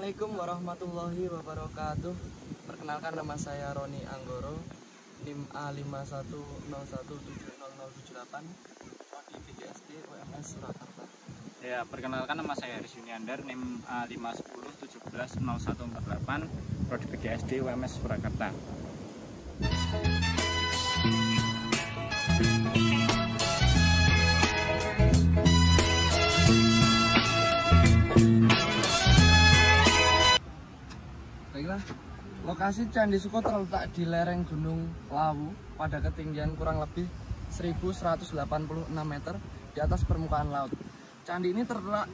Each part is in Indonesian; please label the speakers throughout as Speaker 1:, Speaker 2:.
Speaker 1: Assalamualaikum warahmatullahi wabarakatuh. Perkenalkan, nama saya Roni Anggoro, NIM A5101700078, prodi BGSD UMS Surakarta.
Speaker 2: Ya, perkenalkan, nama saya Haris Yuniandar, NIM A51170148, prodi BGSD UMS Surakarta.
Speaker 1: Baiklah, lokasi Candi Suko terletak di lereng Gunung Lawu pada ketinggian kurang lebih 1186 meter di atas permukaan laut. Candi ini terletak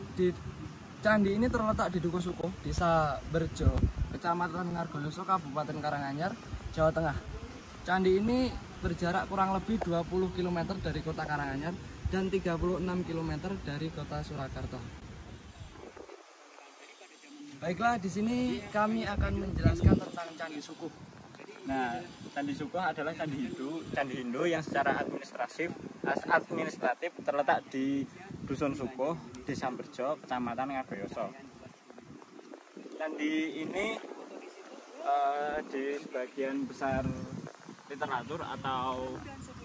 Speaker 1: di Dukuh Suko, Desa Berjo, Kecamatan Ngargoyoso, Kabupaten Karanganyar, Jawa Tengah. Candi ini berjarak kurang lebih 20 km dari kota Karanganyar dan 36 km dari kota Surakarta. Baiklah, di sini kami akan menjelaskan tentang Candi Suko.
Speaker 2: Nah, Candi Suko adalah candi Hindu yang secara administratif terletak di Dusun Suko, Desa Berjo, Kecamatan Ngargoyoso. Candi ini di sebagian besar literatur atau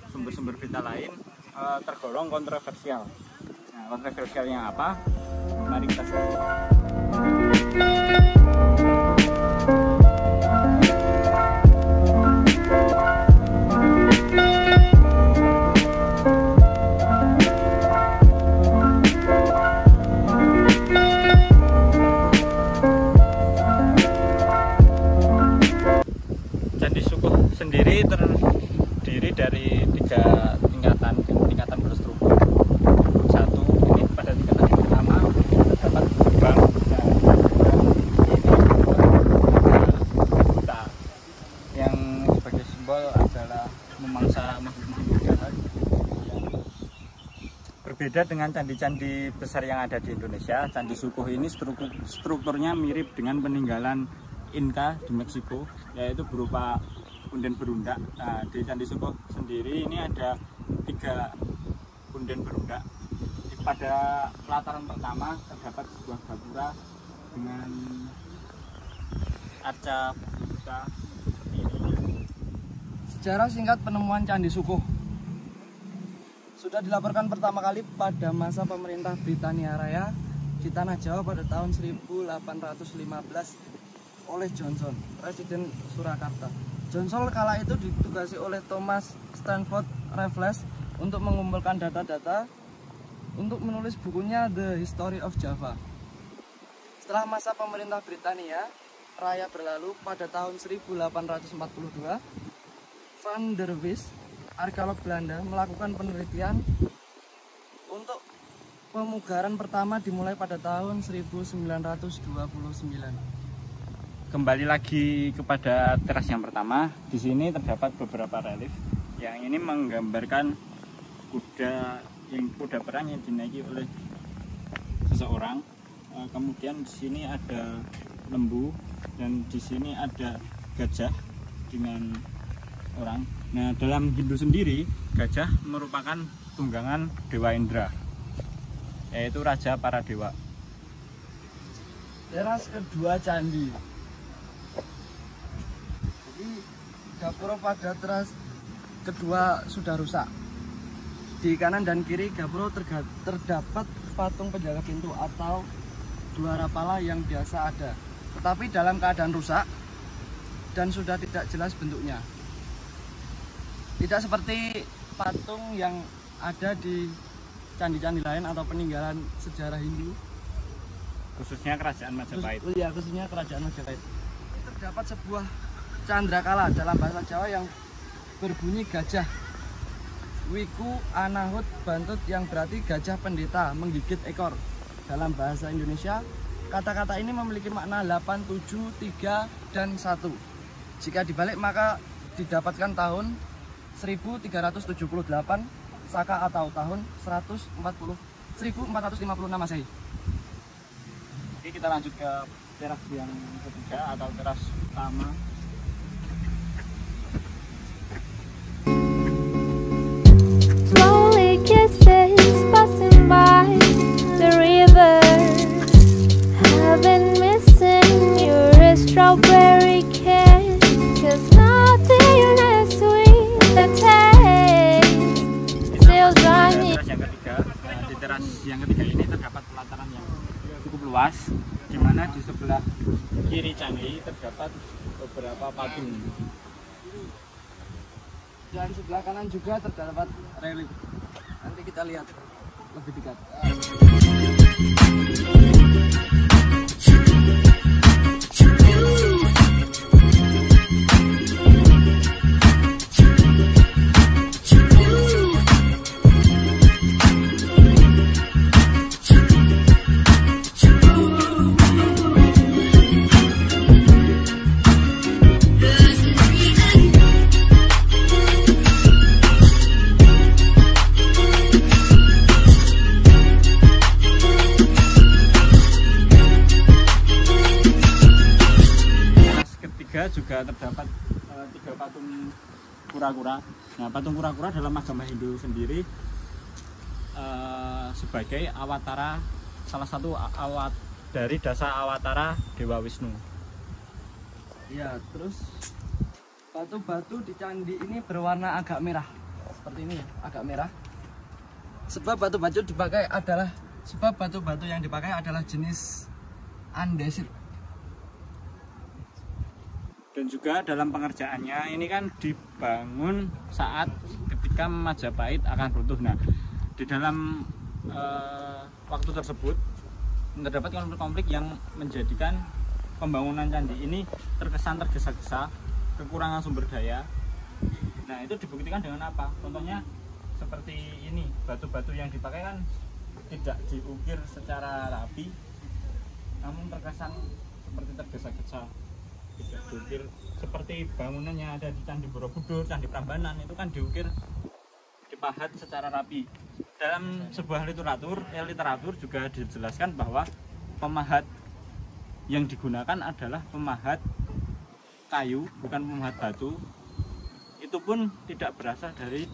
Speaker 2: sumber-sumber berita lain tergolong kontroversial. Nah, kontroversialnya apa? Mari kita lihat. Candi Suko sendiri terdiri dari 3 tingkatan berstruktur. Satu, ini pada tingkatan pertama terdapat gerbang yang sebagai simbol adalah memangsa makhluk-makhluk jahat. Berbeda dengan candi-candi besar yang ada di Indonesia, Candi Suko ini strukturnya mirip dengan peninggalan Inka di Meksiko, yaitu berupa punden berundak. Nah, di Candi Suko sendiri ini ada 3 punden berundak. Pada pelataran pertama terdapat sebuah gapura dengan arca buta seperti ini.
Speaker 1: Sejarah singkat penemuan Candi Suko. Sudah dilaporkan pertama kali pada masa pemerintah Britania Raya di Tanah Jawa pada tahun 1815 oleh Johnson, Presiden Surakarta. Johnson kala itu ditugasi oleh Thomas Stanford Raffles untuk mengumpulkan data-data untuk menulis bukunya The History of Java. Setelah masa pemerintah Britania Raya berlalu, pada tahun 1842, Van der Wist, arkeolog Belanda, melakukan penelitian untuk pemugaran pertama dimulai pada tahun 1929.
Speaker 2: Kembali lagi kepada teras yang pertama, di sini terdapat beberapa relief yang ini menggambarkan kuda perang yang dinaiki oleh seseorang. Kemudian di sini ada lembu dan di sini ada gajah dengan orang. Nah, dalam Hindu sendiri, gajah merupakan tunggangan Dewa Indra, yaitu raja para dewa.
Speaker 1: Teras kedua candi. Gapura pada teras kedua sudah rusak. Di kanan dan kiri gapura terdapat patung penjaga pintu atau dwarapala yang biasa ada, tetapi dalam keadaan rusak dan sudah tidak jelas bentuknya. Tidak seperti patung yang ada di candi-candi lain atau peninggalan sejarah Hindu,
Speaker 2: Khususnya kerajaan Majapahit.
Speaker 1: Khususnya kerajaan Majapahit. Terdapat sebuah candrakala dalam bahasa Jawa yang berbunyi gajah. Wiku anahut bantut, yang berarti gajah pendeta menggigit ekor. Dalam bahasa Indonesia, kata-kata ini memiliki makna 8, 7, 3, dan 1. Jika dibalik maka didapatkan tahun 1378 Saka atau tahun 1456 Masehi.
Speaker 2: Oke, kita lanjut ke teras yang ketiga atau teras utama.
Speaker 3: Slowly kisses passing by the river have been missing
Speaker 2: yang ketiga ini terdapat pelataran yang cukup luas, di mana di sebelah kiri candi terdapat beberapa patung.
Speaker 1: Dan sebelah kanan juga terdapat relief. Nanti kita lihat lebih dekat.
Speaker 2: Juga terdapat 3 patung kura-kura. Nah, patung kura-kura dalam agama Hindu sendiri sebagai awatara, salah satu awat dari dasa awatara Dewa Wisnu.
Speaker 1: Ya, terus batu-batu di candi ini berwarna agak merah, seperti ini ya, agak merah. Sebab batu-batu yang dipakai adalah jenis andesit.
Speaker 2: Dan juga dalam pengerjaannya ini kan dibangun saat ketika Majapahit akan runtuh. Nah, di dalam waktu tersebut terdapat konflik-konflik yang menjadikan pembangunan candi ini terkesan tergesa-gesa, kekurangan sumber daya. Nah, itu dibuktikan dengan apa? Contohnya seperti ini, batu-batu yang dipakai kan tidak diukir secara rapi, namun terkesan seperti tergesa-gesa. Diukir seperti bangunan yang ada di Candi Borobudur, Candi Prambanan, itu kan diukir, dipahat secara rapi. Dalam sebuah literatur juga dijelaskan bahwa pemahat yang digunakan adalah pemahat kayu, bukan pemahat batu. Itu pun tidak berasal dari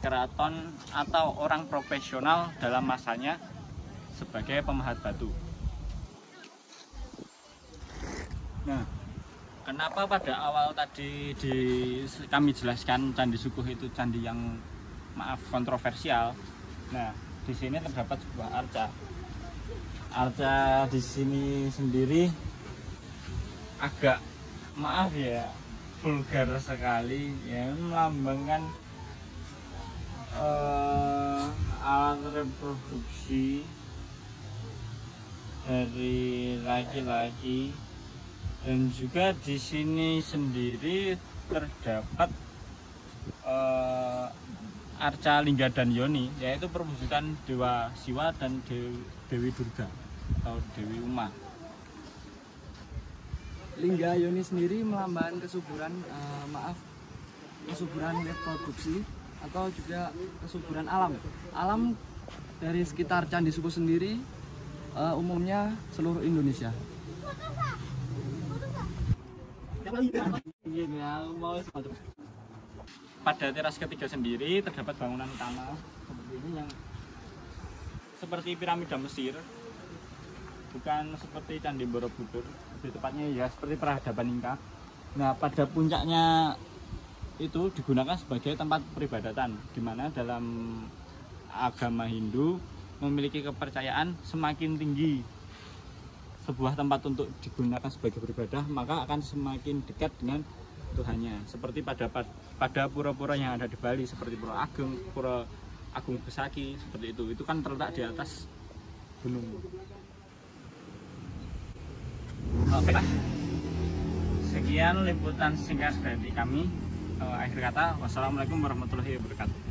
Speaker 2: keraton atau orang profesional dalam masanya sebagai pemahat batu. Nah, kenapa pada awal tadi kami jelaskan Candi Sukuh itu candi yang kontroversial? Nah, di sini terdapat sebuah arca. Arca di sini sendiri agak vulgar sekali, ya, melambangkan alat reproduksi dari laki-laki. Dan juga di sini sendiri terdapat arca Lingga dan Yoni, yaitu perwujudan Dewa Siwa dan Dewi Durga atau Dewi Uma.
Speaker 1: Lingga Yoni sendiri melambangkan kesuburan reproduksi atau juga kesuburan alam. Alam dari sekitar Candi Sukuh sendiri umumnya seluruh Indonesia.
Speaker 2: Pada teras ketiga sendiri terdapat bangunan utama seperti ini yang seperti piramida Mesir, bukan seperti Candi Borobudur, lebih tepatnya ya seperti peradaban Inka. Nah, pada puncaknya itu digunakan sebagai tempat peribadatan, di mana dalam agama Hindu memiliki kepercayaan semakin tinggi sebuah tempat untuk digunakan sebagai beribadah, maka akan semakin dekat dengan Tuhannya. Seperti pada pura-pura yang ada di Bali, seperti Pura Agung Besaki, seperti itu kan terletak di atas gunung. Oke, sekian liputan singkat dari kami. Akhir kata, wassalamualaikum warahmatullahi wabarakatuh.